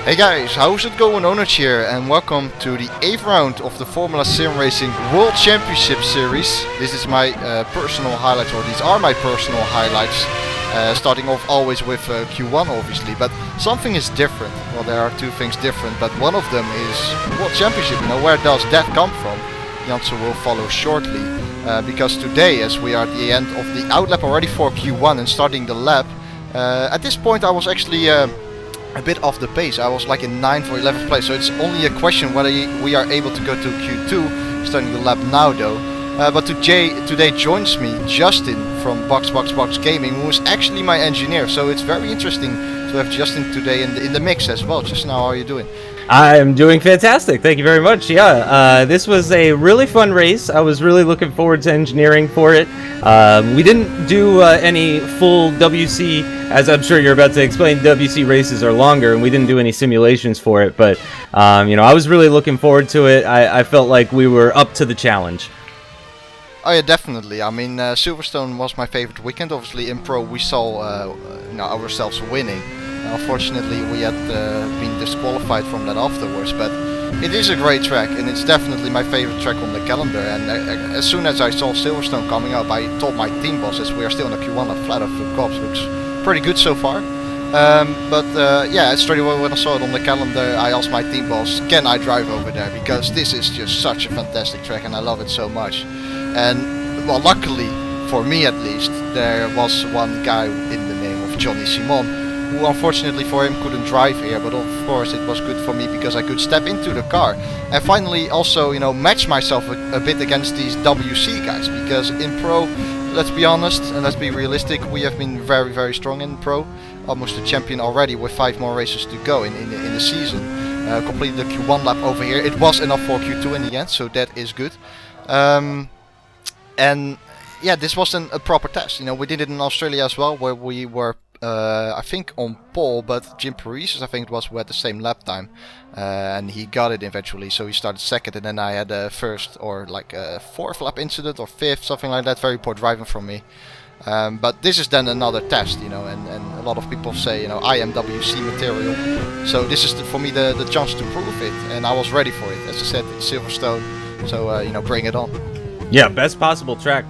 Hey guys, how's it going? Onage here, and welcome to the 8th round of the Formula SimRacing World Championship series. This is my personal highlights, or these are my personal highlights. Starting off always with Q1 obviously, but something is different. Well, there are two things different, but one of them is World Championship. You know, where does that come from? The answer will follow shortly, because today, as we are at the end of the outlap already for Q1 and starting the lap, at this point I was actually a bit off the pace. I was like in 9th or 11th place, so it's only a question whether we are able to go to Q2, starting the lap now though. But today joins me Justin from Box Gaming, who is actually my engineer, so it's very interesting to have Justin today in the mix as well. Justin, how are you doing? I'm doing fantastic, thank you very much. This was a really fun race. I was really looking forward to engineering for it. We didn't do any full WC, as I'm sure you're about to explain. WC races are longer, and we didn't do any simulations for it, but I was really looking forward to it. I felt like we were up to the challenge. Oh yeah, definitely. I mean, Silverstone was my favorite weekend. Obviously in Pro we saw ourselves winning. Unfortunately we had been disqualified from that afterwards, but it is a great track and it's definitely my favorite track on the calendar. And as soon as I saw Silverstone coming up, I told my team bosses we are still in a Q1 at flat of the cops. Looks pretty good so far. Yeah, straight away when I saw it on the calendar, I asked my team boss, can I drive over there? Because this is just such a fantastic track and I love it so much. And well, luckily for me at least, there was one guy in the name of Jonny Simon, who unfortunately for him couldn't drive here, but of course it was good for me because I could step into the car and finally also, match myself a bit against these WC guys, because in Pro, let's be honest and let's be realistic, we have been very strong in Pro, almost a champion already with 5 more races to go in the season. Completed the Q1 lap over here. It was enough for Q2 in the end, so that is good. And yeah, this wasn't a proper test. We did it in Australia as well, where we were I think on pole, but Jim Prix, I think it was, who had the same lap time, and he got it eventually, so he started second, and then I had a first or like a 4th lap incident or 5th, something like that. Very poor driving from me. But this is then another test, and a lot of people say, I am WC material, so this is for me the chance to prove it, and I was ready for it. As I said, it's Silverstone, so bring it on. Yeah, best possible track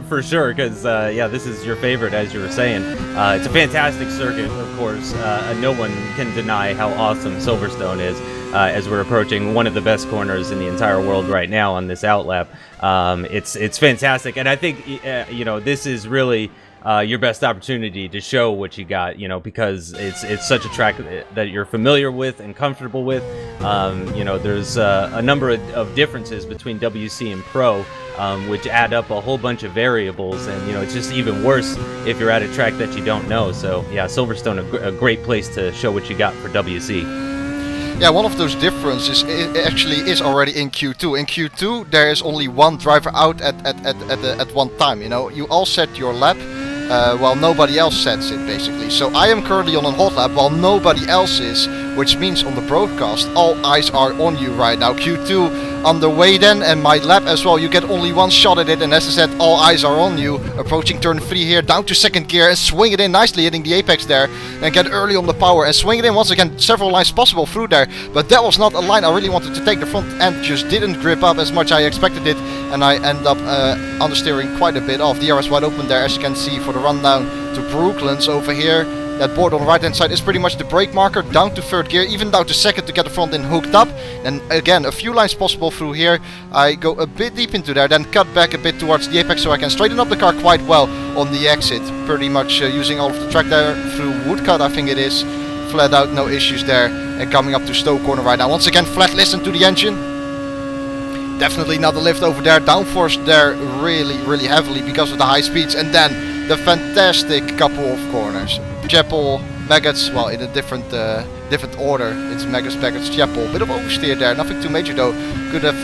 for sure, because this is your favorite, as you were saying. It's a fantastic circuit, of course. No one can deny how awesome Silverstone is, as we're approaching one of the best corners in the entire world right now on this outlap. It's fantastic, and I think this is really your best opportunity to show what you got, because it's such a track that you're familiar with and comfortable with. There's a number of differences between WC and Pro, which add up a whole bunch of variables, and it's just even worse if you're at a track that you don't know. So yeah, Silverstone a great place to show what you got for WC. Yeah, one of those differences actually is already in Q2. In Q2 there is only one driver out at one time. You all set your lap while nobody else sets it, basically. So I am currently on a hot lap while nobody else is, which means on the broadcast all eyes are on you right now. Q2 underway then, and my lap as well. You get only one shot at it, and as I said, all eyes are on you. Approaching turn 3 here, down to 2nd gear, and swing it in nicely, hitting the apex there, and get early on the power and swing it in once again. Several lines possible through there, but that was not a line I really wanted to take. The front end just didn't grip up as much I expected it, and I end up understeering quite a bit off. The DRS wide open there, as you can see, for the run down to Brooklands over here. That board on the right hand side is pretty much the brake marker, down to 3rd gear, even down to 2nd to get the front end hooked up. And again, a few lines possible through here. I go a bit deep into there, then cut back a bit towards the apex so I can straighten up the car quite well on the exit. Pretty much using all of the track there through Woodcut, I think it is. Flat out, no issues there. And coming up to Stowe corner right now. Once again, flat listen to the engine. Definitely not a lift over there. Downforce there really heavily because of the high speeds. And then the fantastic couple of corners. Chapel, Maggots, well, in a different order. It's Maggots, Chapel. Bit of oversteer there, nothing too major though. Could have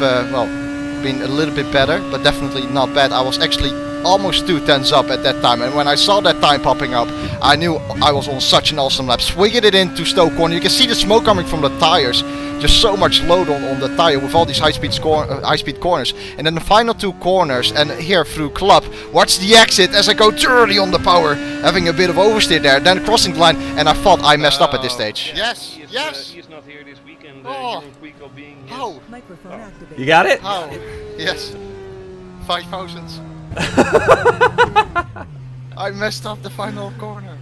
been a little bit better, but definitely not bad. I was actually almost 2 tenths up at that time, and when I saw that time popping up, I knew I was on such an awesome lap. Swinging it into Stoke corner, you can see the smoke coming from the tires. Just so much load on the tire with all these high-speed corners. And then the final 2 corners, and here through Club, watch the exit as I go dirty on the power, having a bit of oversteer there, then crossing the line, and I thought I messed up at this stage. Yes, yes. He's not here this weekend. Oh. Being How? Microphone activated. You got it? How? Yes. 5,000. I messed up the final corner.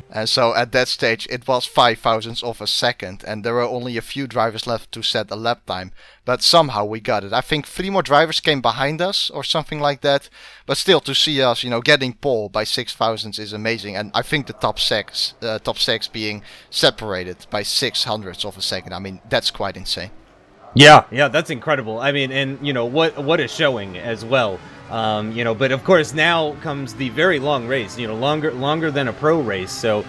And so at that stage it was 5,000ths of a second, and there were only a few drivers left to set a lap time. But somehow we got it. I think 3 more drivers came behind us or something like that. But still, to see us, you know, getting pole by 6,000ths is amazing. And I think the top six being separated by 600ths of a second. I mean, that's quite insane. Yeah, that's incredible. I mean, and you know what a showing as well. You know, but of course now comes the very long race. You know, longer than a pro race. So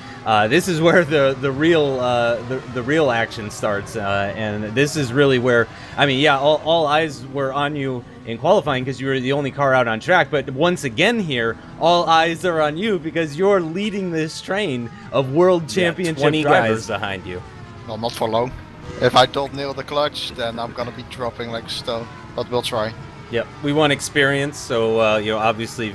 this is where the real action starts, and this is really where, I mean, yeah, all eyes were on you in qualifying because you were the only car out on track. But once again here, all eyes are on you because you're leading this train of world championship 20 drivers guys behind you. Well, not for long. If I don't nail the clutch, then I'm gonna be dropping like a stone. But we'll try. Yep, we want experience, so you know, obviously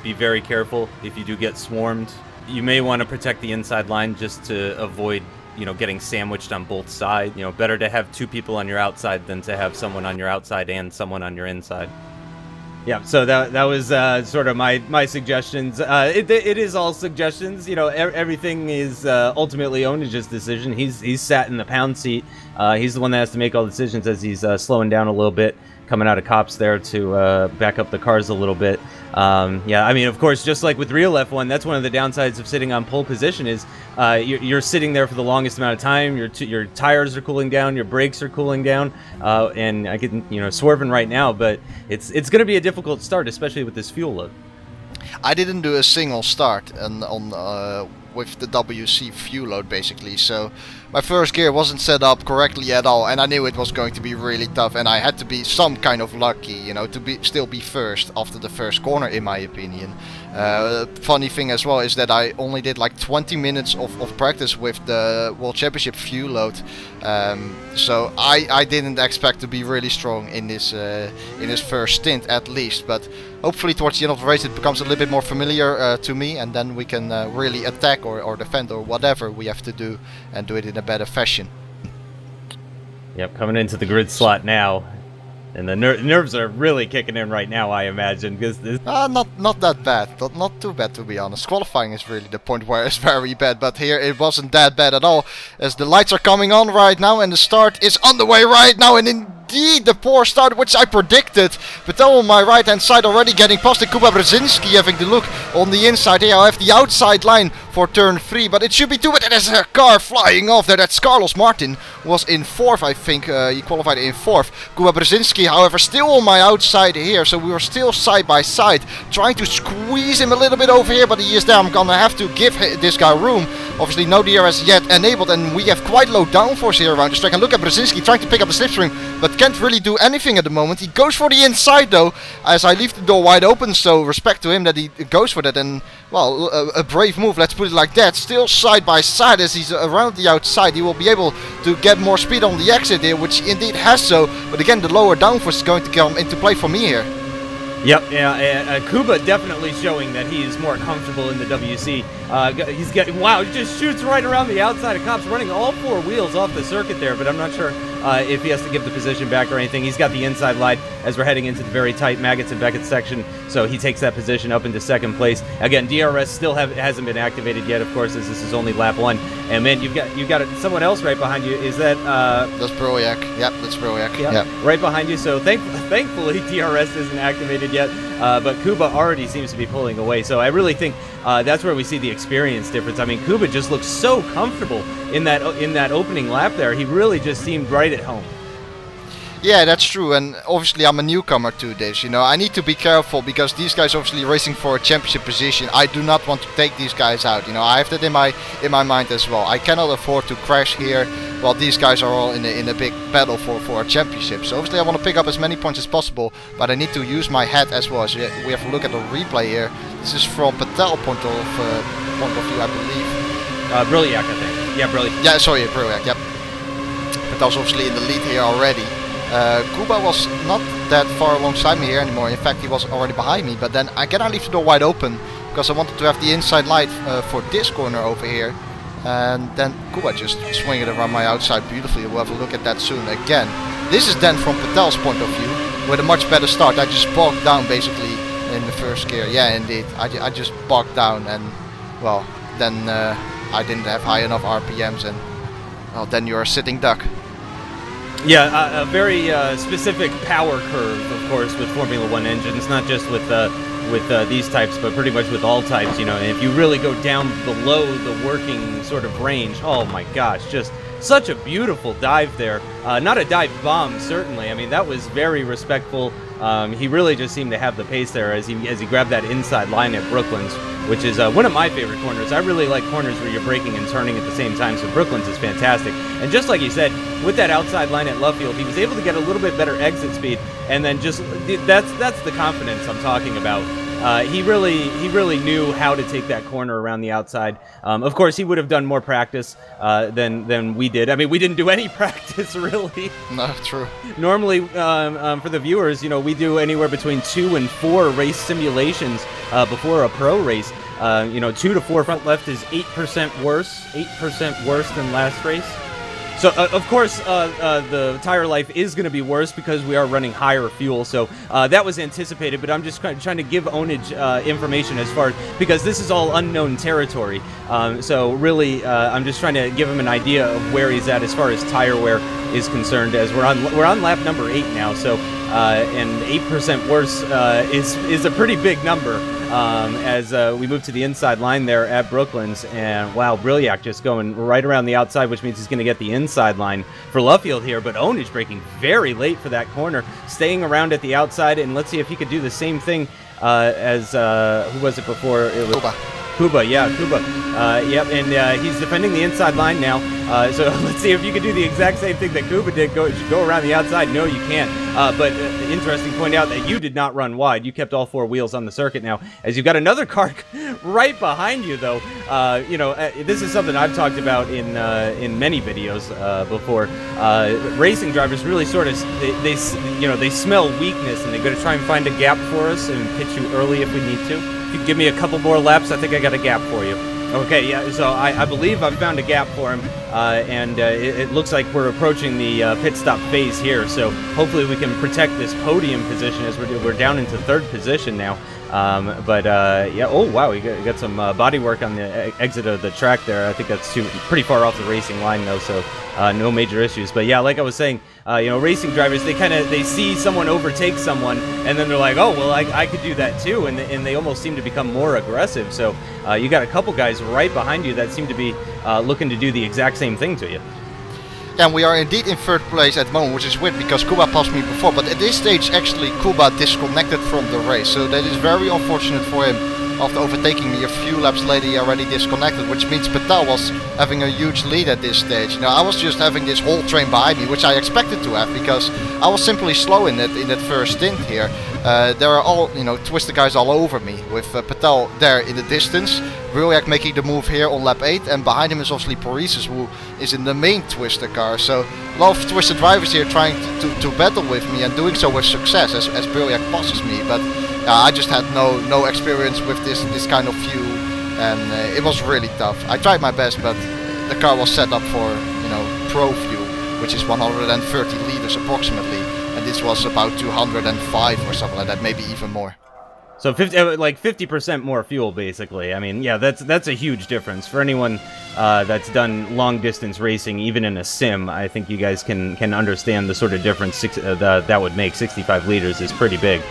be very careful if you do get swarmed. You may want to protect the inside line just to avoid, you know, getting sandwiched on both sides. You know, better to have 2 people on your outside than to have someone on your outside and someone on your inside. Yeah, so that was sort of my suggestions. It is all suggestions. You know, everything is ultimately Onage's decision. He's sat in the pound seat. He's the one that has to make all the decisions as he's slowing down a little bit, coming out of cops there to back up the cars a little bit. Yeah, I mean, of course, just like with real F1, that's one of the downsides of sitting on pole position is you're sitting there for the longest amount of time. Your tires are cooling down, your brakes are cooling down, and I get, you know, swerving right now, but it's going to be a difficult start, especially with this fuel load. I didn't do a single start with the WC fuel load basically, so my first gear wasn't set up correctly at all, and I knew it was going to be really tough, and I had to be some kind of lucky, you know, to still be first after the first corner, in my opinion. Funny thing as well is that I only did like 20 minutes of practice with the World Championship fuel load, so I didn't expect to be really strong in this first stint at least, but hopefully towards the end of the race it becomes a little bit more familiar to me, and then we can really attack or defend or whatever we have to do, and do it in a better fashion. Yep, coming into the grid slot now, and the nerves are really kicking in right now, I imagine, because this... not that bad, not too bad to be honest. Qualifying is really the point where it's very bad, but here it wasn't that bad at all, as the lights are coming on right now and the start is underway right now, and indeed the poor start which I predicted, but then on my right hand side already getting past the Kuba Brzezinski, having the look on the inside here. I have the outside line for turn 3, but it should be 2, but there's a car flying off there. That's Carlos Martin, was in 4th, I think. He qualified in 4th. Kuba Brzezinski, however, still on my outside here, so we were still side by side, trying to squeeze him a little bit over here, but he is there. I'm gonna have to give this guy room. Obviously no DRS yet enabled, and we have quite low downforce here around the track. And look at Brzezinski trying to pick up the slipstream, but can't really do anything at the moment. He goes for the inside though, as I leave the door wide open, so respect to him that he goes for that, and well, a brave move, let's put it like that. Still side by side as he's around the outside. He will be able to get more speed on the exit here, which he indeed has so, but again the lower downforce is going to come into play for me here. Yep, yeah, Kuba definitely showing that he is more comfortable in the WC. He's getting, wow, he just shoots right around the outside of cops, running all 4 wheels off the circuit there, but I'm not sure if he has to give the position back or anything. He's got the inside line as we're heading into the very tight Maggots and Beckett section, so he takes that position up into 2nd place. Again, DRS still hasn't been activated yet, of course, as this is only lap 1. And man, you've got someone else right behind you. Is that that's Broyak? Yep, that's Broyak. Yep. Right behind you. So thankfully DRS isn't activated yet, but Kuba already seems to be pulling away. So I really think that's where we see the experience difference. I mean, Kuba just looks so comfortable in that opening lap there. He really just seemed right at home. Yeah, that's true, and obviously I'm a newcomer to this, you know. I need to be careful because these guys obviously racing for a championship position. I do not want to take these guys out, you know. I have that in my mind as well. I cannot afford to crash here while these guys are all in a big battle for a championship. So obviously I want to pick up as many points as possible, but I need to use my head as well. So we have to look at the replay here. This is from Patel point of view, I believe. Brilliak, I think. Yeah, Brilliak. Yeah, sorry, Brilliak, yep. Patel's obviously in the lead here already. Kuba was not that far alongside me here anymore. In fact, he was already behind me. But then again, I leave the door wide open because I wanted to have the inside light for this corner over here. And then Kuba just swing it around my outside beautifully. We'll have a look at that soon again. This is then from Patel's point of view with a much better start. I just bogged down basically in the first gear. Yeah, indeed. I just bogged down, and well, then I didn't have high enough RPMs, and well, then you're a sitting duck. Yeah, a very specific power curve, of course, with Formula 1 engines, not just with these types, but pretty much with all types, you know. And if you really go down below the working sort of range, oh my gosh, just such a beautiful dive there. Not a dive bomb, certainly. I mean, that was very respectful. He really just seemed to have the pace there as he grabbed that inside line at Brooklands, which is one of my favorite corners. I really like corners where you're braking and turning at the same time, so Brooklands is fantastic. And just like you said, with that outside line at Luffield, he was able to get a little bit better exit speed, and then just that's the confidence I'm talking about. He really knew how to take that corner around the outside. Of course, he would have done more practice than we did. I mean, we didn't do any practice, really. No, true. Normally, for the viewers, you know, we do anywhere between 2 and 4 race simulations before a pro race. You know, 2 to 4 front left is 8% worse than last race. So, of course, the tire life is going to be worse because we are running higher fuel. So that was anticipated, but I'm just trying to give Onage information as far because this is all unknown territory. So really, I'm just trying to give him an idea of where he's at as far as tire wear is concerned. As we're on lap number 8 now. So and 8% worse is a pretty big number. As we move to the inside line there at Brooklands, and wow, Brilliak just going right around the outside, which means he's going to get the inside line for Luffield here, but Onage braking very late for that corner, staying around at the outside, and let's see if he could do the same thing as, who was it before? It was Kuba, yeah, Kuba. Yep, and he's defending the inside line now. So let's see if you can do the exact same thing that Kuba did. Go around the outside. No, you can't. But interesting to point out that you did not run wide. You kept all 4 wheels on the circuit now. As you've got another car right behind you, though. You know, this is something I've talked about in many videos before. Racing drivers really sort of they smell weakness, and they're going to try and find a gap for us and pitch you early if we need to. If you give me a couple more laps, I think I got a gap for you. Okay, yeah, so I believe I've found a gap for him, and it looks like we're approaching the pit stop phase here, so hopefully we can protect this podium position as we're down into 3rd position now. Yeah, oh wow, we got some body work on the exit of the track there. I think that's pretty far off the racing line though, so no major issues. But yeah, like I was saying, you know, racing drivers, they see someone overtake someone, and then they're like, oh well, I could do that too, and they almost seem to become more aggressive. So you got a couple guys right behind you that seem to be looking to do the exact same thing to you. And we are indeed in 3rd place at the moment, which is weird because Kuba passed me before, but at this stage actually Kuba disconnected from the race, so that is very unfortunate for him. After overtaking me a few laps later, he already disconnected, which means Patel was having a huge lead at this stage. Now I was just having this whole train behind me, which I expected to have because I was simply slow in that first stint here. There are all, you know, twister guys all over me, with Patel there in the distance, Brilliak making the move here on lap 8, and behind him is obviously Paris, who is in the main twister car. So a lot of twister drivers here trying to battle with me, and doing so with success as Brilliak passes me, but I just had no experience with this kind of fuel, and it was really tough. I tried my best, but the car was set up for, you know, pro fuel, which is 130 liters approximately, and this was about 205 or something like that, maybe even more. So 50% more fuel, basically. I mean, yeah, that's a huge difference for anyone that's done long distance racing, even in a sim. I think you guys can understand the sort of difference that would make. 65 liters is pretty big.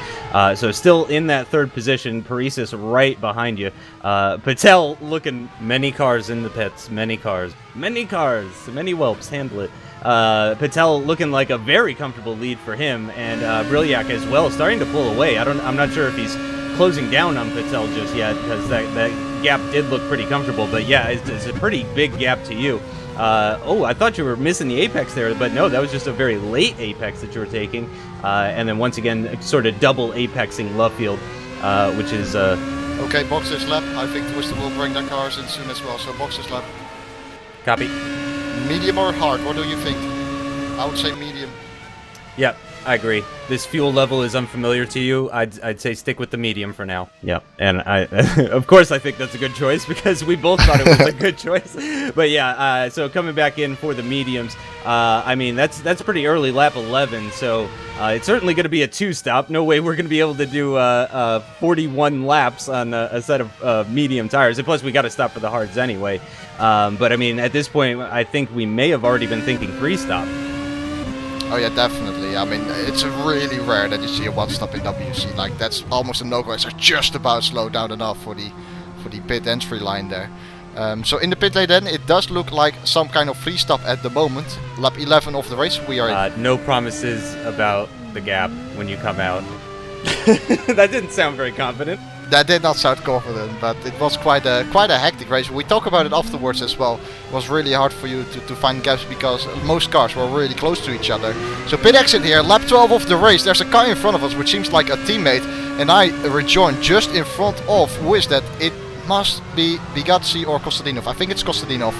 So still in that 3rd position, Paris right behind you. Patel looking, many cars in the pits, many cars, many whelps, handle it. Patel looking like a very comfortable lead for him, and Brilliac as well starting to pull away. I'm not sure if he's closing down on Patel just yet, because that gap did look pretty comfortable. But yeah, it's a pretty big gap to you. Oh, I thought you were missing the apex there, but no, that was just a very late apex that you were taking. And then once again, sort of double apexing Lovefield, which is... Okay, boxers lap. I think Twister will bring their cars in soon as well, so boxers lap. Copy. Medium or hard, what do you think? I would say medium. Yep, I agree. This fuel level is unfamiliar to you. I'd say stick with the medium for now. Yeah, and I, of course, I think that's a good choice because we both thought it was a good choice. But yeah, so coming back in for the mediums, I mean that's pretty early, lap 11. So it's certainly going to be a 2-stop. No way we're going to be able to do 41 laps on a set of medium tires. And plus, we got to stop for the hards anyway. But I mean, at this point, I think we may have already been thinking 3-stop. Oh yeah, definitely. I mean, it's really rare that you see a 1-stop in WC. Like, that's almost a no-go. It's just about slowed down enough for the pit entry line there. So in the pit lane then, it does look like some kind of 3-stop at the moment. Lap 11 of the race we are in. No promises about the gap when you come out. That didn't sound very confident. That did not sound confident, but it was quite a hectic race. We talk about it afterwards as well. It was really hard for you to find gaps because most cars were really close to each other. So pit exit here, lap 12 of the race. There's a car in front of us which seems like a teammate, and I rejoined just in front of, who is that? It must be Bigazzi or Kostadinov. I think it's Kostadinov.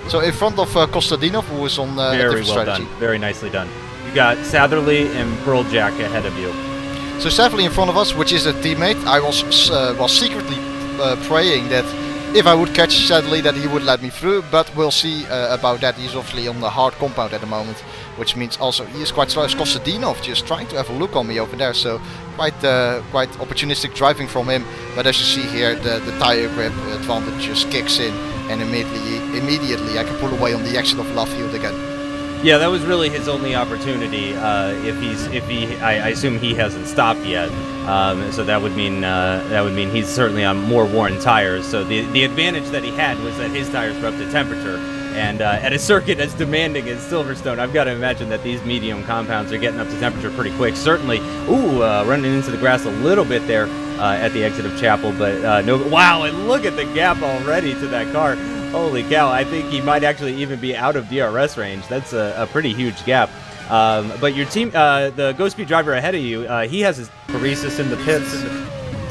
So in front of Kostadinov, who is on a different strategy. Done. Very nicely done. You got Satherley and Burljak ahead of you. So Savely in front of us, which is a teammate. I was secretly praying that if I would catch Sadly that he would let me through, but we'll see about that. He's obviously on the hard compound at the moment, which means also he is quite slow. As Kostadinov just trying to have a look on me over there, so quite opportunistic driving from him. But as you see here, the tire grip advantage just kicks in, and immediately I can pull away on the exit of Lovefield again. Yeah, that was really his only opportunity. I assume he hasn't stopped yet. So that would mean he's certainly on more worn tires. So the advantage that he had was that his tires were up to temperature. And at a circuit as demanding as Silverstone, I've got to imagine that these medium compounds are getting up to temperature pretty quick. Certainly, running into the grass a little bit there at the exit of Chapel, but no. Wow, and look at the gap already to that car. Holy cow, I think he might actually even be out of DRS range. That's a pretty huge gap. But your team, the GhostSpeed driver ahead of you, he has his Paresis in the pits.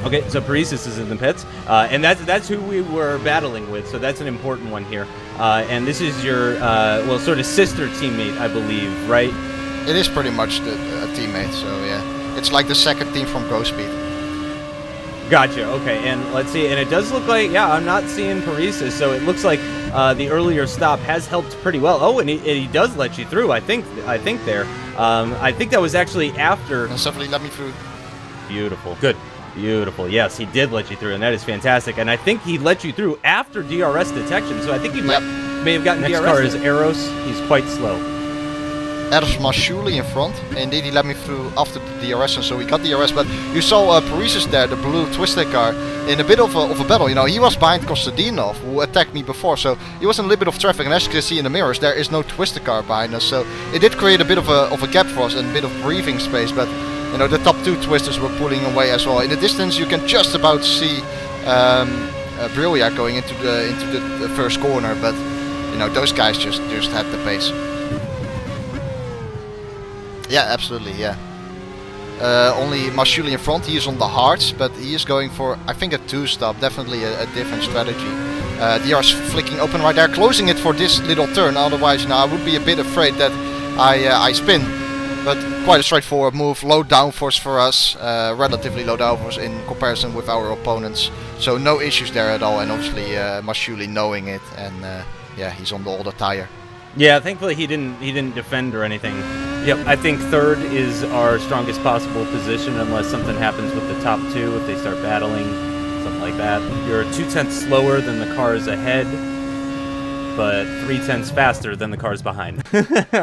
Okay, so Paresis is in the pits, and that's who we were battling with, so that's an important one here. And this is your, sort of sister teammate, I believe, right? It is pretty much a teammate, so yeah. It's like the second team from GhostSpeed. Gotcha, okay, and let's see, and it does look like, yeah, I'm not seeing Paresis, so it looks like the earlier stop has helped pretty well. Oh, and he does let you through, I think there. I think that was actually after... And suddenly let me through. Beautiful. Good. Beautiful. Yes, he did let you through, and that is fantastic. And I think he let you through after DRS detection, so I think he may have gotten Next DRS. Next car is Eros. He's quite slow. Eros Mashuli in front. Indeed, he let me through after the DRS, and so we got DRS. But you saw Paresis there, the blue twisted car, in a bit of a battle. You know, he was behind Kostadinov, who attacked me before, so he was in a little bit of traffic. And as you can see in the mirrors, there is no twisted car behind us, so it did create a bit of a gap for us and a bit of breathing space. But you know, the top two twisters were pulling away as well. In the distance, you can just about see Brilliac going into the first corner, but you know, those guys just had the pace. Yeah, absolutely, yeah. Only Mashuli in front, he is on the hards, but he is going for, I think, a 2-stop, definitely a different strategy. DR's flicking open right there, closing it for this little turn, otherwise, you know, I would be a bit afraid that I spin. But quite a straightforward move, low downforce for us, relatively low downforce in comparison with our opponents. So no issues there at all, and obviously Mashuli knowing it, and yeah, he's on the older tire. Yeah, thankfully he didn't defend or anything. Yep, I think third is our strongest possible position unless something happens with the top two, if they start battling, something like that. You're 0.2 slower than the cars ahead, but 0.3 faster than the cars behind.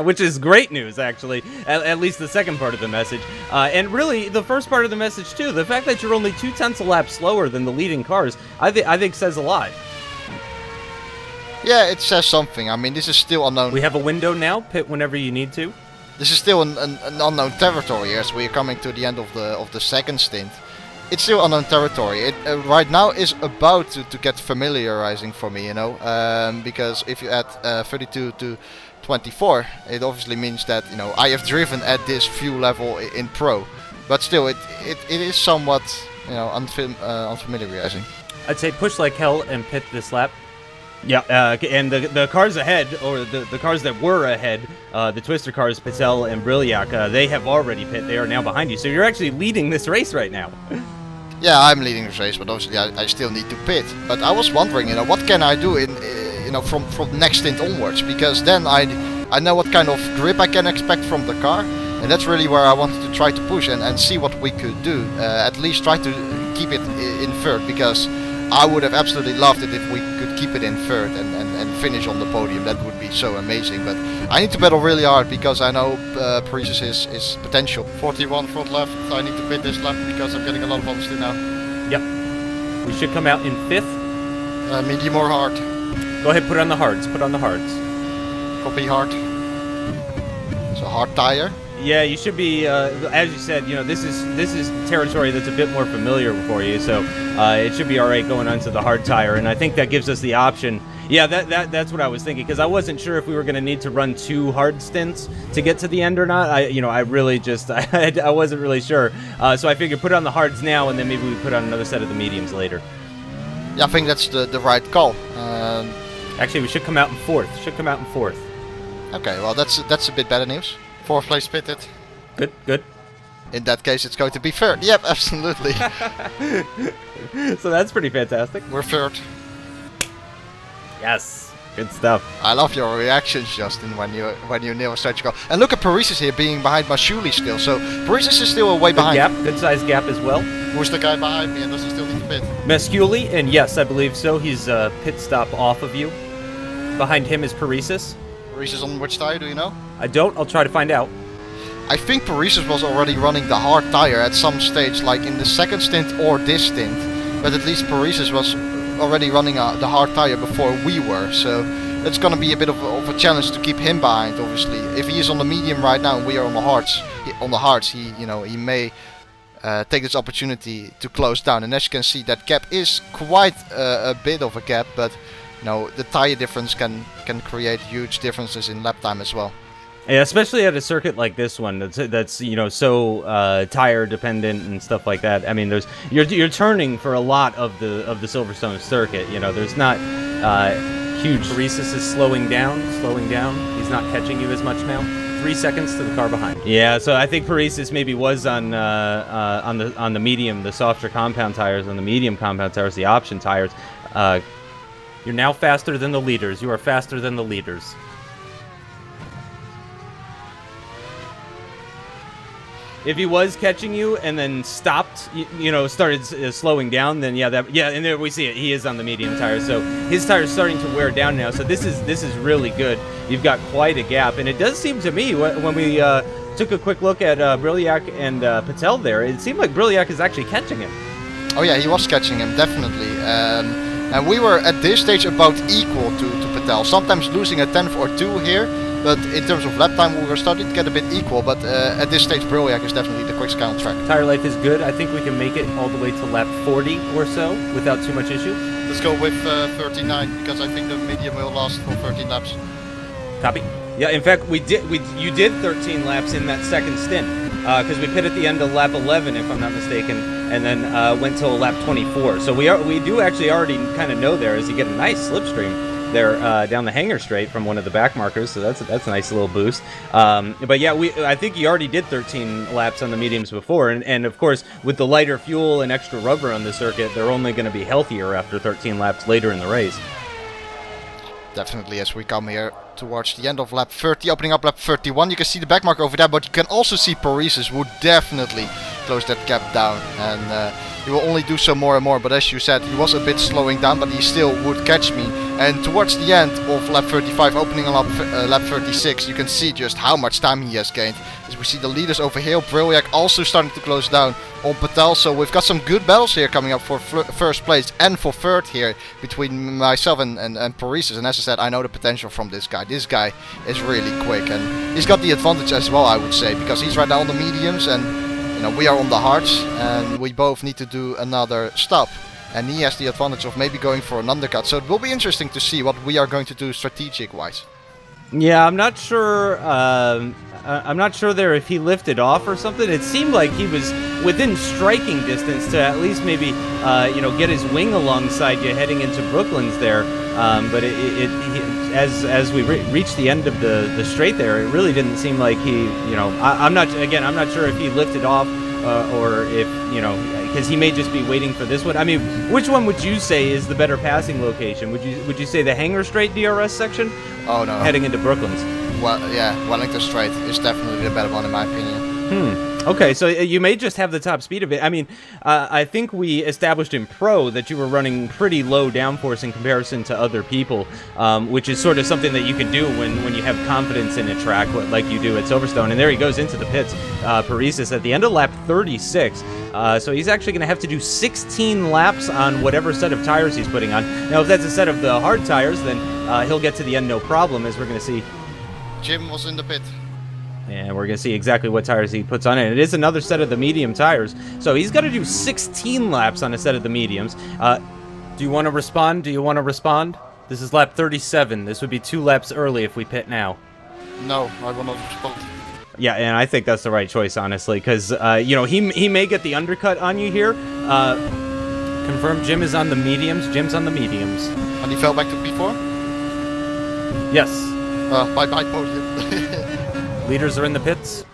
Which is great news, actually, at least the second part of the message. And really, the first part of the message, too. The fact that you're only 0.2 a lap slower than the leading cars, I think says a lot. Yeah, it says something. I mean, this is still unknown. We have a window now. Pit whenever you need to. This is still an unknown territory as we're coming to the end of the second stint. It's still unknown territory. It right now is about to get familiarizing for me, you know, because if you add 32 to 24, it obviously means that, you know, I have driven at this fuel level in Pro, but still it is somewhat, you know, unfamiliarizing. I'd say push like hell and pit this lap. Yeah, and the cars ahead, or the cars that were ahead, the Twister cars, Patel and Brilliac, they have already pit. They are now behind you, so you're actually leading this race right now. Yeah, I'm leading this race, but obviously I still need to pit. But I was wondering, you know, what can I do in, you know, from next stint onwards? Because then I know what kind of grip I can expect from the car, and that's really where I wanted to try to push and see what we could do. At least try to keep it in third, because I would have absolutely loved it if we could keep it in third and finish on the podium. That would be so amazing. But I need to battle really hard because I know Prix is potential. 41 front left. I need to pit this lap because I'm getting a lot of honesty now. Yep. We should come out in 5th. Medium or hard? Go ahead, put on the hards. Put on the hards. Copy hard. So hard tire. Yeah, you should be, as you said, you know, this is territory that's a bit more familiar for you, so it should be all right going onto the hard tire, and I think that gives us the option. Yeah, that's what I was thinking, because I wasn't sure if we were going to need to run 2 hard stints to get to the end or not. I really just, I wasn't really sure, so I figured put on the hards now, and then maybe we put on another set of the mediums later. Yeah, I think that's the right call. Actually, we should come out in 4th. Okay, well that's a bit better news. 4th place pitted. Good. In that case, it's going to be third. Yep, absolutely. So that's pretty fantastic. We're third. Yes, good stuff. I love your reactions, Justin, when you near a stretch goal. And look at Paris here being behind Mashuli still. So Paris is still way behind. Good size gap as well. Who's the guy behind me and does he still need to pit? Masculi, and yes, I believe so. He's a pit stop off of you. Behind him is Parisis. Paris is on which tire, do you know? I don't. I'll try to find out. I think Paris was already running the hard tire at some stage, like in the second stint or this stint. But at least Paris was already running the hard tire before we were. So it's going to be a bit of a challenge to keep him behind, obviously. If he is on the medium right now and we are on the hards, he may take this opportunity to close down. And as you can see, that gap is quite a bit of a gap, but you know, the tire difference can create huge differences in lap time as well. Yeah, especially at a circuit like this one, that's you know, so tire dependent and stuff like that. I mean, you're turning for a lot of the Silverstone circuit. You know, there's not huge. Parisis is slowing down. He's not catching you as much now. 3 seconds to the car behind. Yeah, so I think Parisis maybe was on the medium, the softer compound tires, on the medium compound tires, the option tires. You're now faster than the leaders. You are faster than the leaders. If he was catching you and then stopped, you know, started slowing down, then yeah, and there we see it. He is on the medium tire, so his tire is starting to wear down now. So this is really good. You've got quite a gap, and it does seem to me when we took a quick look at Brilliac and Patel there, it seemed like Brilliac is actually catching him. Oh yeah, he was catching him definitely. And we were at this stage about equal to Patel, sometimes losing a tenth or two here, but in terms of lap time we were starting to get a bit equal, but at this stage Brilliac is definitely the quickest guy on track. Tire life is good. I think we can make it all the way to lap 40 or so without too much issue. Let's go with 39, because I think the medium will last for 13 laps. Copy. Yeah, in fact, you did 13 laps in that second stint, because we pit at the end of lap 11, if I'm not mistaken, and then went till lap 24. So we do actually already kind of know there, as you get a nice slipstream there down the hanger straight from one of the back markers. So that's a nice little boost. But yeah, I think you already did 13 laps on the mediums before, and of course with the lighter fuel and extra rubber on the circuit, they're only going to be healthier after 13 laps later in the race. Definitely, as we come here towards the end of lap 30, opening up lap 31, you can see the back mark over there, but you can also see Parisis would definitely close that gap down, and he will only do so more and more. But as you said, he was a bit slowing down, but he still would catch me, And towards the end of lap 35, opening on lap 36, you can see just how much time he has gained. As we see the leaders over here, Brilliak also starting to close down on Patel. So we've got some good battles here coming up for first place and for third here between myself and Paris. And as I said, I know the potential from this guy. This guy is really quick, and he's got the advantage as well, I would say, because he's right now on the mediums and we are on the hards, and we both need to do another stop. And he has the advantage of maybe going for an undercut. So it will be interesting to see what we are going to do strategic-wise. Yeah, I'm not sure. I'm not sure there if he lifted off or something. It seemed like he was within striking distance to at least maybe get his wing alongside you heading into Brooklands there. But as we reached the end of the straight there, it really didn't seem like he. I'm not sure if he lifted off or if because he may just be waiting for this one. I mean, which one would you say is the better passing location? Would you say the Hangar Straight DRS section? Oh no. Heading into Brooklands. Well, yeah, Wellington Straight is definitely the better one in my opinion. Okay, so you may just have the top speed of it. I mean, I think we established in Pro that you were running pretty low downforce in comparison to other people, which is sort of something that you can do when you have confidence in a track like you do at Silverstone. And there he goes into the pits, Paresis, at the end of lap 36. So he's actually going to have to do 16 laps on whatever set of tires he's putting on. Now, if that's a set of the hard tires, then he'll get to the end no problem, as we're going to see. Jim was in the pit. And we're going to see exactly what tires he puts on it. It is another set of the medium tires. So he's got to do 16 laps on a set of the mediums. Do you want to respond? This is lap 37. This would be 2 laps early if we pit now. No, I will not respond. Yeah, and I think that's the right choice, honestly, because, he may get the undercut on you here. Confirm Jim is on the mediums. Jim's on the mediums. And he fell back to P4? Yes. Bye-bye podium. Leaders are in the pits.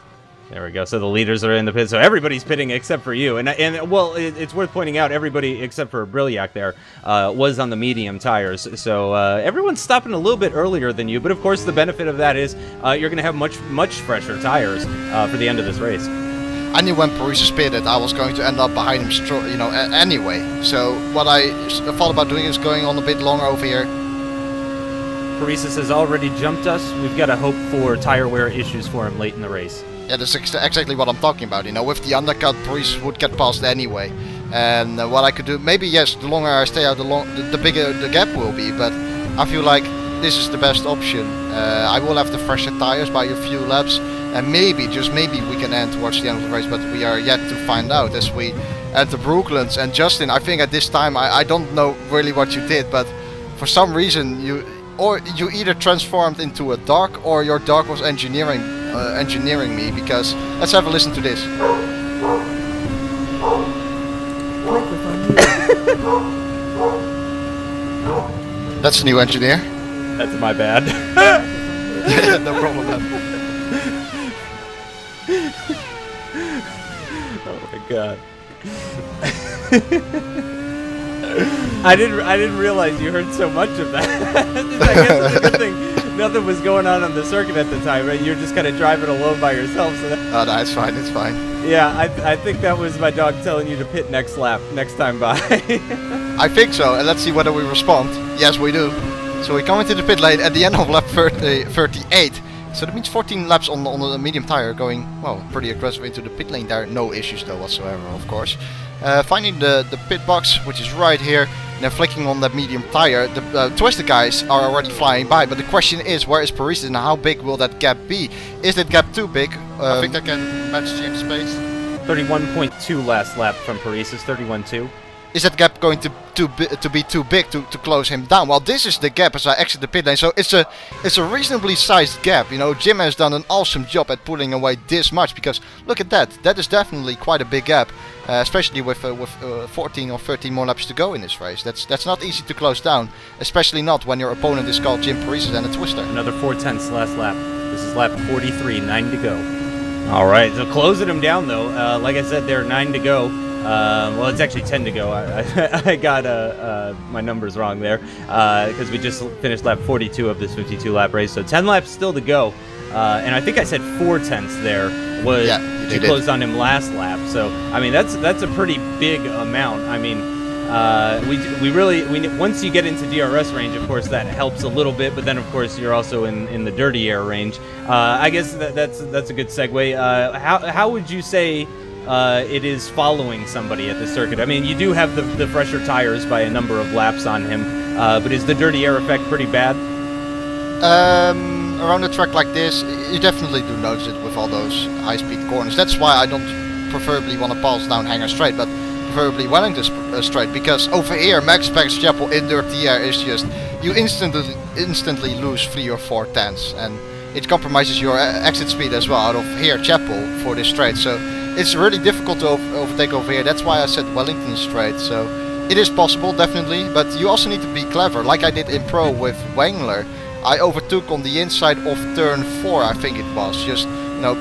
There we go. So the leaders are in the pit. So everybody's pitting except for you. And it's worth pointing out everybody except for Brilliak there was on the medium tires. So everyone's stopping a little bit earlier than you. But of course, the benefit of that is you're going to have much fresher tires for the end of this race. I knew when Paris pitted, I was going to end up behind him, anyway. So what I thought about doing is going on a bit longer over here. Paresis has already jumped us. We've got to hope for tire wear issues for him late in the race. Yeah, that's exactly what I'm talking about. With the undercut, Paris would get past anyway. And what I could do, maybe yes, the longer I stay out, the bigger the gap will be. But I feel like this is the best option. I will have the fresher tires by a few laps, and maybe, just maybe, we can end towards the end of the race. But we are yet to find out as we enter Brooklands. And Justin, I think at this time, I don't know really what you did, but for some reason you either transformed into a dog, or your dog was engineering me, because let's have a listen to this. That's the new engineer. That's my bad. No problem, man. Oh my god. I didn't realize you heard so much of that. I guess it's a good thing nothing was going on the circuit at the time, right? You're just kind of driving alone by yourself. So Oh, no, it's fine, it's fine. Yeah, I think that was my dog telling you to pit next time by. I think so, and let's see whether we respond. Yes, we do. So we come into the pit lane at the end of lap 38. So that means 14 laps on the medium tire, going, well, pretty aggressive into the pit lane there. No issues though whatsoever, of course. Finding the pit box, which is right here, and then flicking on that medium tire. The Twisted guys are already flying by, but the question is, where is Paris and how big will that gap be? Is that gap too big? I think I can match James' pace. 31.2 last lap from Paresis, 31.2. Is that gap going to be too big to close him down? Well, this is the gap as I exit the pit lane, so it's a reasonably sized gap. Jim has done an awesome job at pulling away this much, because look at that. That is definitely quite a big gap, especially with 14 or 13 more laps to go in this race. That's not easy to close down, especially not when your opponent is called Jim Paresis and a Twister. Another 4/10 last lap. This is lap 43, 9 to go. All right, so closing them down though. Like I said, there are 9 to go. Well, it's actually 10 to go. I got my numbers wrong there because we just finished lap 42 of this 52-lap race. So 10 laps still to go. And I think I said 4/10 there was to close on him last lap. So, I mean, that's a pretty big amount. I mean, Once you get into DRS range, of course, that helps a little bit. But then, of course, you're also in the dirty air range. I guess that's a good segue. How would you say it is following somebody at the circuit? I mean, you do have the fresher tires by a number of laps on him, but is the dirty air effect pretty bad? Around a track like this, you definitely do notice it with all those high-speed corners. That's why I don't preferably want to pass down Hangar Straight, but preferably Wellington Straight, because over here, Max Verstappen Chapel in dirty air is just, you instantly lose 3 or 4 tenths, and it compromises your exit speed as well out of here Chapel for this straight. So it's really difficult to overtake over here. That's why I said Wellington Straight. So it is possible, definitely, but you also need to be clever, like I did in Pro with Wengler. I overtook on the inside of turn 4, I think it was, just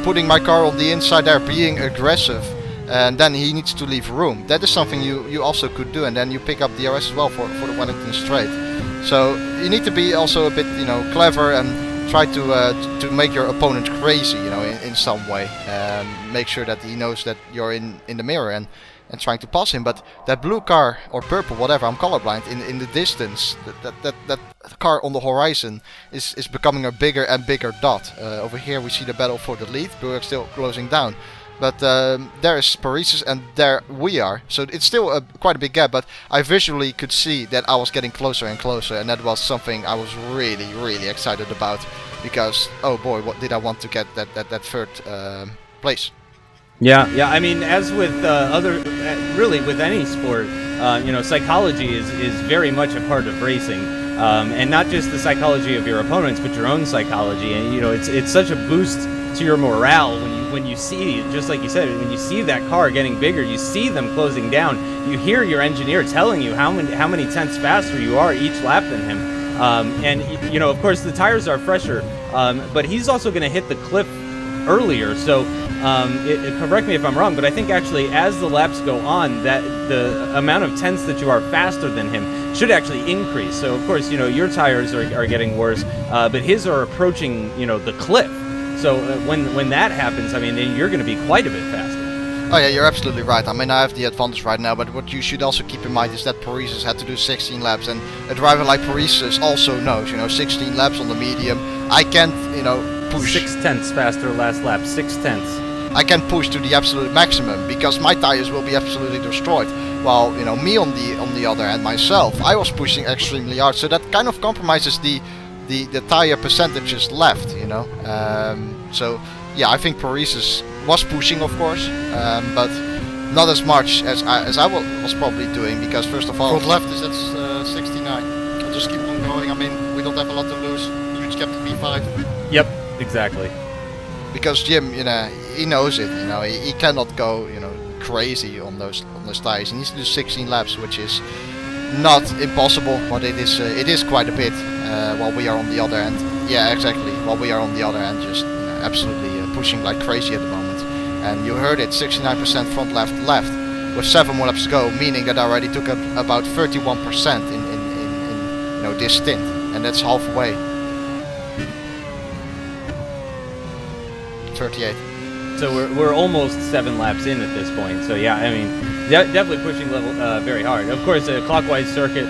putting my car on the inside there, being aggressive, and then he needs to leave room. That is something you also could do, and then you pick up DRS as well for the Wellington Straight. So you need to be also a bit clever and try to make your opponent crazy, in some way. Make sure that he knows that you're in the mirror and trying to pass him. But that blue car, or purple, whatever, I'm colorblind, in the distance, that car on the horizon is becoming a bigger and bigger dot. Over here we see the battle for the lead, but we're still closing down. But there is Paris and there we are. So it's still quite a big gap, but I visually could see that I was getting closer and closer, and that was something I was really, really excited about, because, oh boy, what did I want to get that third place. Yeah. I mean, as with really with any sport, psychology is very much a part of racing, and not just the psychology of your opponents, but your own psychology. And it's such a boost to your morale when you see, just like you said, when you see that car getting bigger, you see them closing down, you hear your engineer telling you how many tenths faster you are each lap than him, and of course the tires are fresher, but he's also going to hit the cliff earlier. So correct me if I'm wrong, but I think actually as the laps go on, that the amount of tenths that you are faster than him should actually increase. So of course, your tires are getting worse, but his are approaching, the cliff. So when that happens, I mean, then you're going to be quite a bit faster. Oh yeah, you're absolutely right. I mean, I have the advantage right now, but what you should also keep in mind is that Paris had to do 16 laps, and a driver like Paris also knows, 16 laps on the medium, I can't, push 6 tenths faster last lap, 6 tenths. I can push to the absolute maximum because my tires will be absolutely destroyed. While me on the other hand, myself, I was pushing extremely hard, so that kind of compromises the tire percentages left, so yeah, I think Paris was pushing, of course, but not as much as I was probably doing, because first of all, front left is at 69. I'll just keep on going. I mean, we don't have a lot to lose. Huge gap to P5. Yep, exactly. Because Jim, he knows it. He cannot go, crazy on those tires. He needs to do 16 laps, which is not impossible, but it is quite a bit. While we are on the other end, yeah, exactly. While we are on the other end, just absolutely pushing like crazy at the moment. And you heard it, 69% front left, with 7 more laps to go, meaning that I already took up about 31% in this stint, and that's halfway. 38. So we're almost 7 laps in at this point. So yeah, I mean, definitely pushing level very hard. Of course, a clockwise circuit,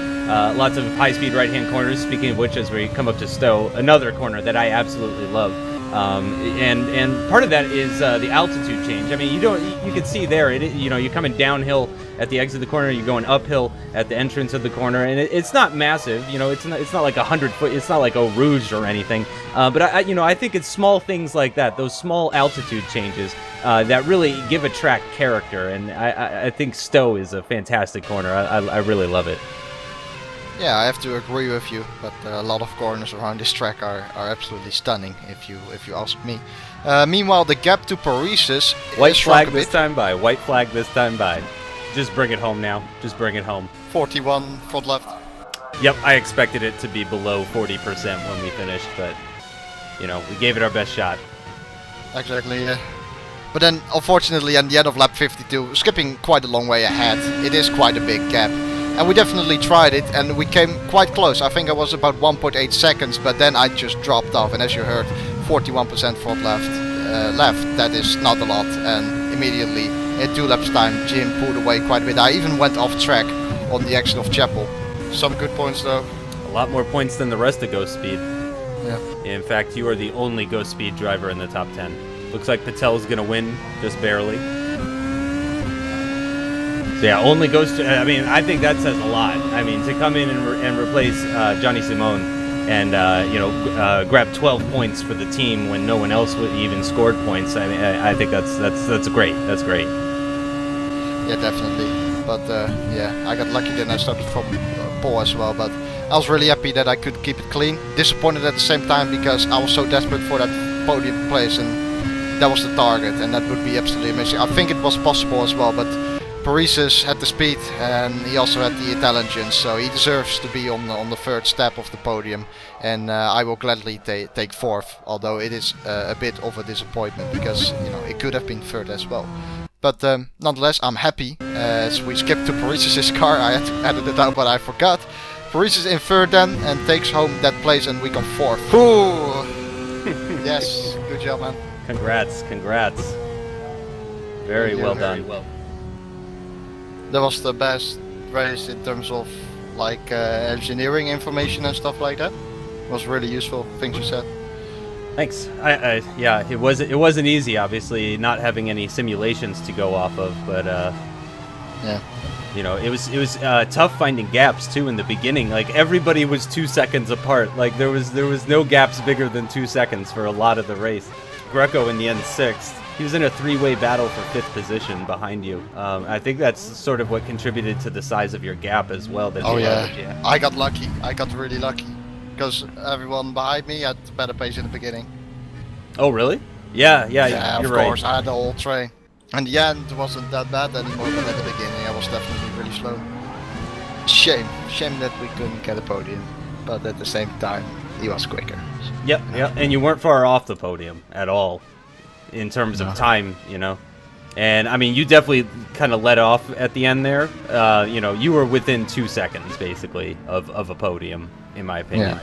lots of high-speed right-hand corners. Speaking of which, as we come up to Stowe, another corner that I absolutely love. And part of that is the altitude change. I mean, you can see there, you're coming downhill at the exit of the corner, you're going uphill at the entrance of the corner, and it's not massive. It's not like 100 foot. It's not like Eau Rouge or anything. But I think it's small things like that, those small altitude changes that really give a track character. And I think Stowe is a fantastic corner. I really love it. Yeah, I have to agree with you, but a lot of corners around this track are absolutely stunning, if you ask me. Meanwhile, the gap to Paris is white flag this time by. White flag this time by. Just bring it home now. Just bring it home. 41 front left. Yep, I expected it to be below 40% when we finished, but we gave it our best shot. Exactly. Yeah. But then, unfortunately, at the end of lap 52, skipping quite a long way ahead, it is quite a big gap. And we definitely tried it, and we came quite close. I think I was about 1.8 seconds, but then I just dropped off. And as you heard, 41% front left. That is not a lot. And immediately, in 2 laps time, Jim pulled away quite a bit. I even went off track on the exit of Chapel. Some good points though. A lot more points than the rest of GhostSpeed. Yeah. In fact, you are the only GhostSpeed driver in the top 10. Looks like Patel's gonna win, just barely. So yeah, only I mean, I think that says a lot. I mean, to come in and replace Jonny Simon and grab 12 points for the team when no one else would even scored points. I mean, I think that's great. That's great. Yeah, definitely. But yeah, I got lucky then. I started from pole as well, but I was really happy that I could keep it clean. Disappointed at the same time because I was so desperate for that podium place, and that was the target, and that would be absolutely amazing. I think it was possible as well, but Prix had the speed and he also had the intelligence, so he deserves to be on the third step of the podium, and I will gladly take fourth, although it is a bit of a disappointment because it could have been third as well. But nonetheless, I'm happy. As we skipped to Paris's car, I had to edit it out, but I forgot. Paris is in third then and takes home that place, and we come fourth. Ooh. Yes, good job, man. Congrats. Very well done. That was the best race in terms of like engineering information and stuff like that. It was really useful, things you said. Thanks. Yeah, it wasn't easy, obviously, not having any simulations to go off of, but yeah. It was tough finding gaps too in the beginning. Like everybody was 2 seconds apart. Like there was no gaps bigger than 2 seconds for a lot of the race. Greco in the end 6th. He was in a 3-way battle for 5th position behind you. I think that's sort of what contributed to the size of your gap as well. Oh yeah, I got lucky. I got really lucky because everyone behind me had better pace in the beginning. Oh really? Yeah, Yeah, you're of course. right. I had the whole train. And the end wasn't that bad anymore, but at the beginning I was definitely really slow. Shame that we couldn't get a podium, but at the same time he was quicker. Yep, and you weren't far off the podium at all in terms of time, And I mean, you definitely kind of let off at the end there. You were within 2 seconds basically of a podium, in my opinion.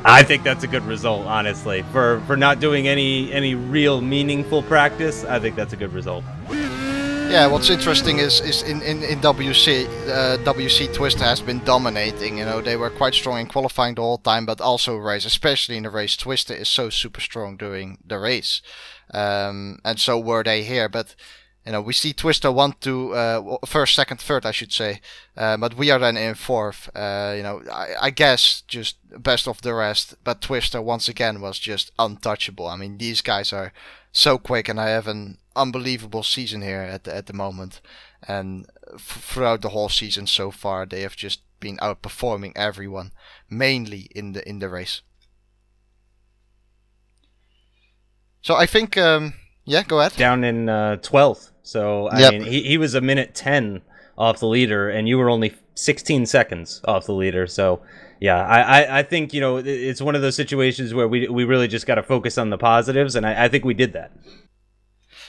I think that's a good result, honestly. For not doing any real meaningful practice, I think that's a good result. Yeah, what's interesting is in WC, WC Twister has been dominating. They were quite strong in qualifying the whole time, but also race, especially in the race. Twister is so super strong during the race, and so were they here. But we see Twister 1, 2, first, second, third, I should say, but we are then in fourth. I guess just best of the rest. But Twister once again was just untouchable. I mean, these guys are so quick, and I have an unbelievable season here at the moment, and throughout the whole season so far they have just been outperforming everyone, mainly in the race. So I think yeah, go ahead. Down in 12th, so I mean he was a minute 10 off the leader, and you were only 16 seconds off the leader. So yeah, I think it's one of those situations where we really just got to focus on the positives, and I think we did that.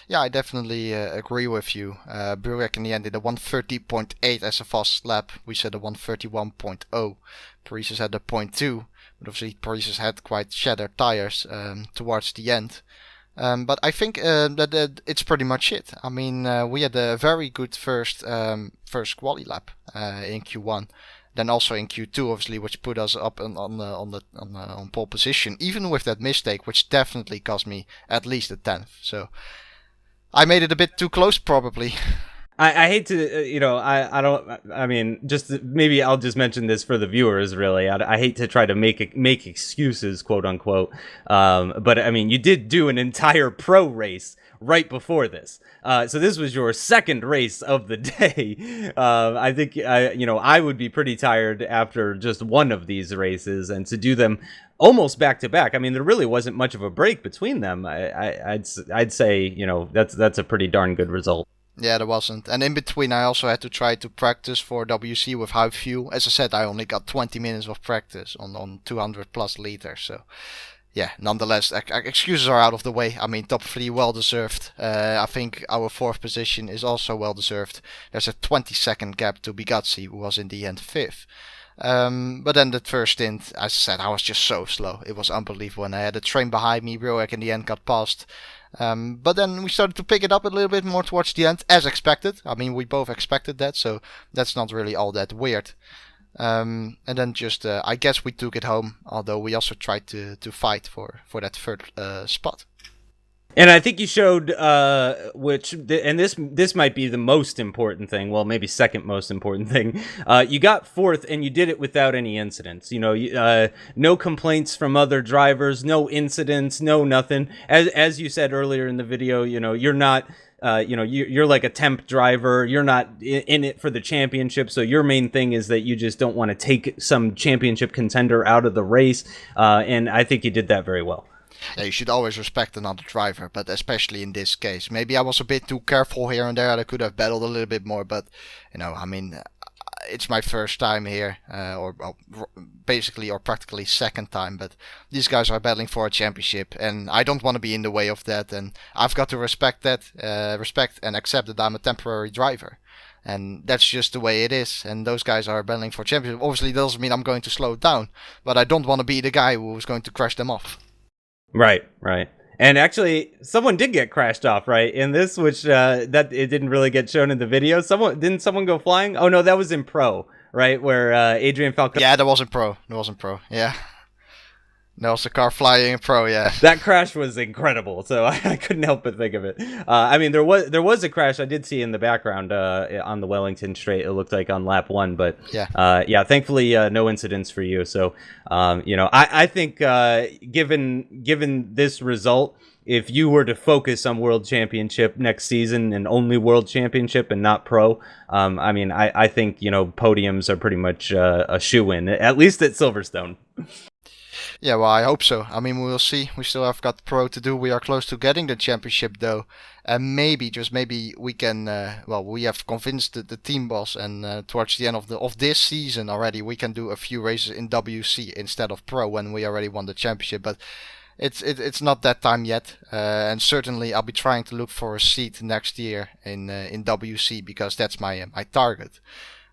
Yeah, I definitely agree with you. Burek in the end did a 130.8 as a fast lap. We said a 131.0. Paris had a 0.2, but obviously Paris had quite shattered tires towards the end. But I think that it's pretty much it. I mean, we had a very good first quali lap in Q1. Then also in Q2, obviously, which put us up on pole position, even with that mistake, which definitely cost me at least a 10th. So I made it a bit too close, probably. I hate to, I mean, just maybe I'll just mention this for the viewers, really. I hate to try to make excuses, quote unquote. But I mean, you did do an entire pro race right before this. So this was your second race of the day. I think, I would be pretty tired after just one of these races, and to do them almost back to back. I mean, there really wasn't much of a break between them. I'd say, that's a pretty darn good result. Yeah, there wasn't. And in between, I also had to try to practice for WC with high fuel. As I said, I only got 20 minutes of practice on 200 plus liters. So, yeah, nonetheless, excuses are out of the way. I mean, top 3, well deserved. I think our 4th position is also well deserved. There's a 20-second gap to Bigazzi, who was in the end 5th. But then the first stint, as I said, I was just so slow. It was unbelievable. And I had a train behind me. Roek in the end got past. But then we started to pick it up a little bit more towards the end, as expected. I mean, we both expected that, so that's not really all that weird. And then just, I guess we took it home, although we also tried to fight for that third spot. And I think you showed, and this might be the most important thing, well, maybe second most important thing. You got fourth, and you did it without any incidents. No complaints from other drivers, no incidents, no nothing. As you said earlier in the video, you're not. You're like a temp driver. You're not in it for the championship. So your main thing is that you just don't want to take some championship contender out of the race. And I think you did that very well. Yeah, you should always respect another driver, but especially in this case. Maybe I was a bit too careful here and there. I could have battled a little bit more, but it's my first time here, or practically second time. But these guys are battling for a championship, and I don't want to be in the way of that. And I've got to respect that, and accept that I'm a temporary driver. And that's just the way it is. And those guys are battling for championship. Obviously, doesn't mean I'm going to slow down, but I don't want to be the guy who's going to crash them off. Right. And actually, someone did get crashed off, right? In this, which that it didn't really get shown in the video. Didn't someone go flying? Oh no, that was in Pro, right? Where Adrian Falcone. Yeah, that wasn't Pro. Yeah. That was the car flying in Pro, yeah. That crash was incredible, so I couldn't help but think of it. I mean, there was a crash I did see in the background on the Wellington Straight. It looked like on lap 1, but yeah, thankfully no incidents for you. So, I think given this result, if you were to focus on World Championship next season and only World Championship and not Pro, I think podiums are pretty much a shoo-in, at least at Silverstone. Yeah, well, I hope so. I mean, we will see. We still have got Pro to do. We are close to getting the championship, though. And maybe, just maybe, we can... we have convinced the team boss, and towards the end of this season already, we can do a few races in WC instead of Pro when we already won the championship. But it's not that time yet. And certainly, I'll be trying to look for a seat next year in WC, because that's my target.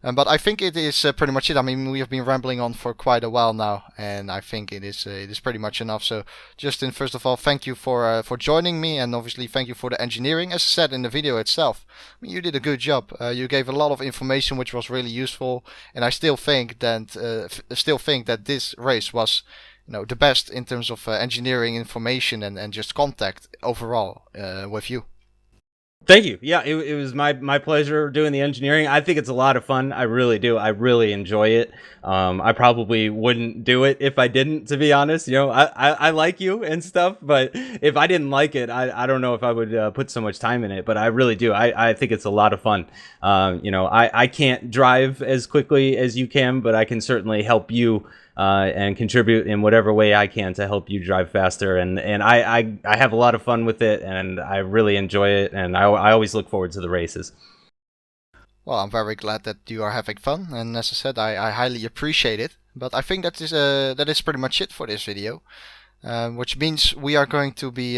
But I think it is pretty much it. I mean, we have been rambling on for quite a while now, and I think it is pretty much enough. So, Justin, first of all, thank you for joining me, and obviously thank you for the engineering. As I said in the video itself, I mean, you did a good job. You gave a lot of information, which was really useful, and I still think that this race was, the best in terms of engineering information and just contact overall with you. Thank you. Yeah, it was my pleasure doing the engineering. I think it's a lot of fun. I really do. I really enjoy it. I probably wouldn't do it if I didn't, to be honest. I like you and stuff, but if I didn't like it, I don't know if I would put so much time in it, but I really do. I think it's a lot of fun. I can't drive as quickly as you can, but I can certainly help you and contribute in whatever way I can to help you drive faster. And I have a lot of fun with it, and I really enjoy it, and I always look forward to the races. Well, I'm very glad that you are having fun, and as I said, I highly appreciate it. But I think that is pretty much it for this video, which means we are going to be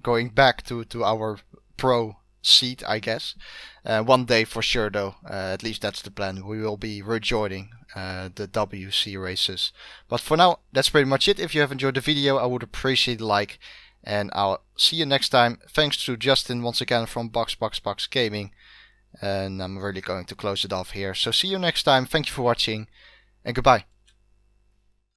going back to our Pro seat, I guess. One day for sure, though. At least that's the plan. We will be rejoining the WC races. But for now, that's pretty much it. If you have enjoyed the video, I would appreciate a like, and I'll see you next time. Thanks to Justin once again from Box Gaming, and I'm really going to close it off here. So see you next time. Thank you for watching, and goodbye.